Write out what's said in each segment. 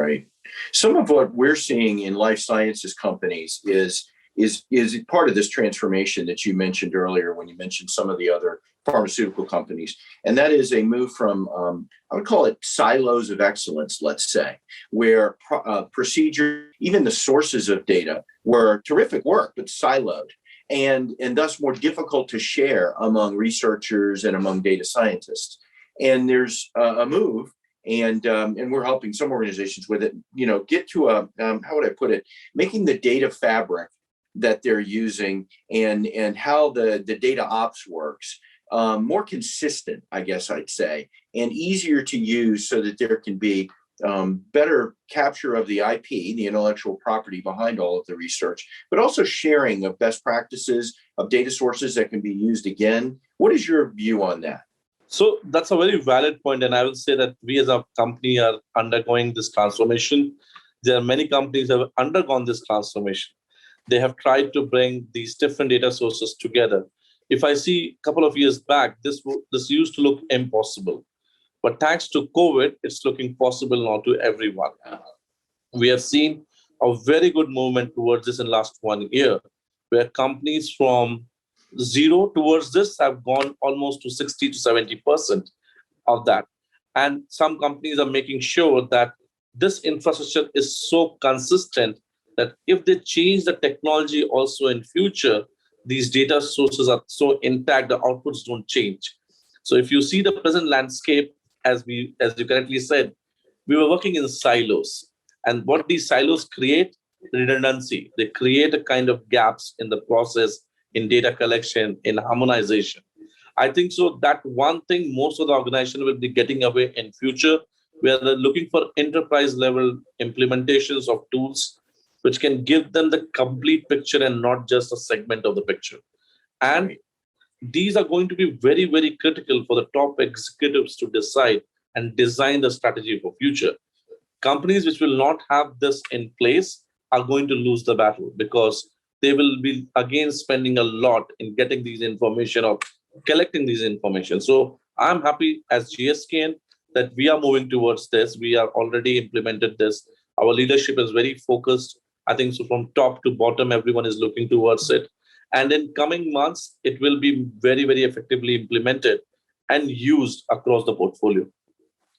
Right. Some of what we're seeing in life sciences companies is part of this transformation that you mentioned earlier when you mentioned some of the other pharmaceutical companies, and that is a move from I would call it silos of excellence, let's say, where procedure, even the sources of data, were terrific work but siloed, and thus more difficult to share among researchers and among data scientists. And there's a move. And we're helping some organizations with it, get to a, how would I put it, making the data fabric that they're using and how the data ops works more consistent, I guess I'd say, and easier to use so that there can be better capture of the IP, the intellectual property behind all of the research, but also sharing of best practices, of data sources that can be used again. What is your view on that? So that's a very valid point, and I will say that we as a company are undergoing this transformation. There are many companies that have undergone this transformation. They have tried to bring these different data sources together. If I see a couple of years back, this used to look impossible. But thanks to COVID, it's looking possible now to everyone. We have seen a very good movement towards this in the last 1 year, where companies from zero towards this have gone almost to 60 to 70% of that. And some companies are making sure that this infrastructure is so consistent that if they change the technology also in future, these data sources are so intact, the outputs don't change. So if you see the present landscape, as you correctly said, we were working in silos. And what these silos create? Redundancy. They create a kind of gaps in the process, in data collection, in harmonization. I think so that one thing most of the organization will be getting away in future, where they're looking for enterprise level implementations of tools which can give them the complete picture and not just a segment of the picture. And these are going to be very, very critical for the top executives to decide and design the strategy for future. Companies which will not have this in place are going to lose the battle because they will be again spending a lot in getting these information or collecting these information. So I'm happy as GSK that we are moving towards this. We are already implemented this. Our leadership is very focused. I think so from top to bottom, everyone is looking towards it. And in coming months, it will be very, very effectively implemented and used across the portfolio.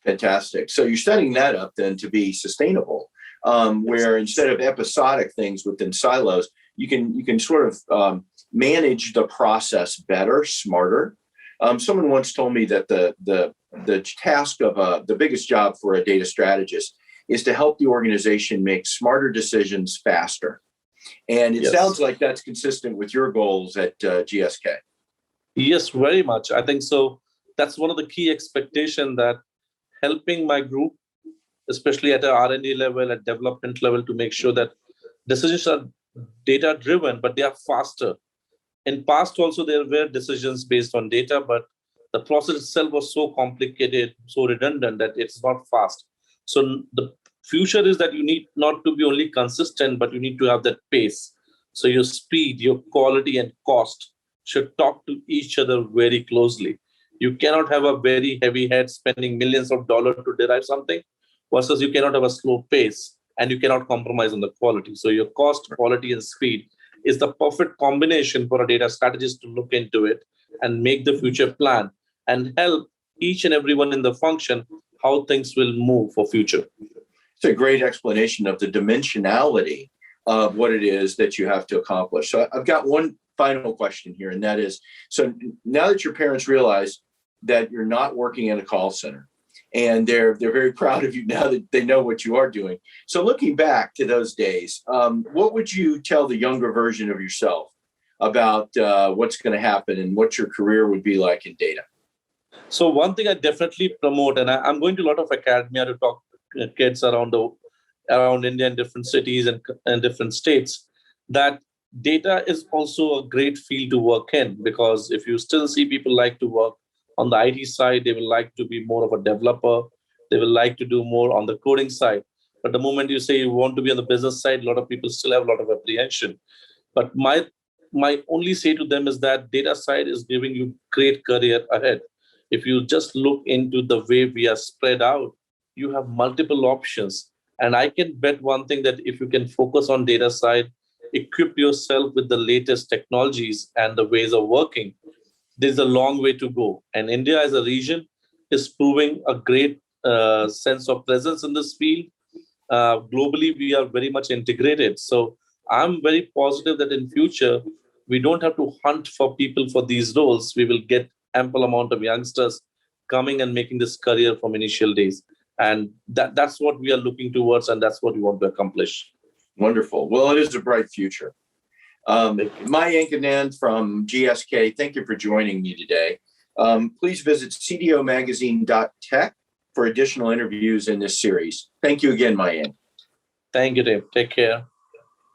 Fantastic. So you're setting that up then to be sustainable, where instead of episodic things within silos, you can sort of manage the process better, smarter. Someone once told me that the task of the biggest job for a data strategist is to help the organization make smarter decisions faster. And it sounds like that's consistent with your goals at GSK. Yes, very much. I think so. That's one of the key expectations, that helping my group, especially at a R&D level, at development level, to make sure that decisions are data driven, but they are faster. In past also, there were decisions based on data, but the process itself was so complicated, so redundant that it's not fast. So the future is that you need not to be only consistent, but you need to have that pace. So your speed, your quality, and cost should talk to each other very closely. You cannot have a very heavy head spending millions of dollars to derive something, versus you cannot have a slow pace and you cannot compromise on the quality. So your cost, quality, and speed is the perfect combination for a data strategist to look into it and make the future plan and help each and everyone in the function how things will move for future. It's a great explanation of the dimensionality of what it is that you have to accomplish. So I've got one final question here, and that is, so now that your parents realize that you're not working in a call center, and they're very proud of you now that they know what you are doing. So looking back to those days, what would you tell the younger version of yourself about what's going to happen and what your career would be like in data? So one thing I definitely promote, and I'm going to a lot of academia to talk to kids around India in different cities and different states, that data is also a great field to work in, because if you still see people like to work on the IT side, they will like to be more of a developer. They will like to do more on the coding side. But the moment you say you want to be on the business side, a lot of people still have a lot of apprehension. But my only say to them is that data side is giving you great career ahead. If you just look into the way we are spread out, you have multiple options. And I can bet one thing that if you can focus on data side, equip yourself with the latest technologies and the ways of working, there's a long way to go. And India as a region is proving a great sense of presence in this field. Globally, we are very much integrated. So I'm very positive that in future, we don't have to hunt for people for these roles. We will get ample amount of youngsters coming and making this career from initial days. And that's what we are looking towards, and that's what we want to accomplish. Wonderful. Well, it is a bright future. Mayank Anand from GSK, thank you for joining me today. Please visit cdomagazine.tech for additional interviews in this series. Thank you again, Mayank. Thank you, Dave. Take care.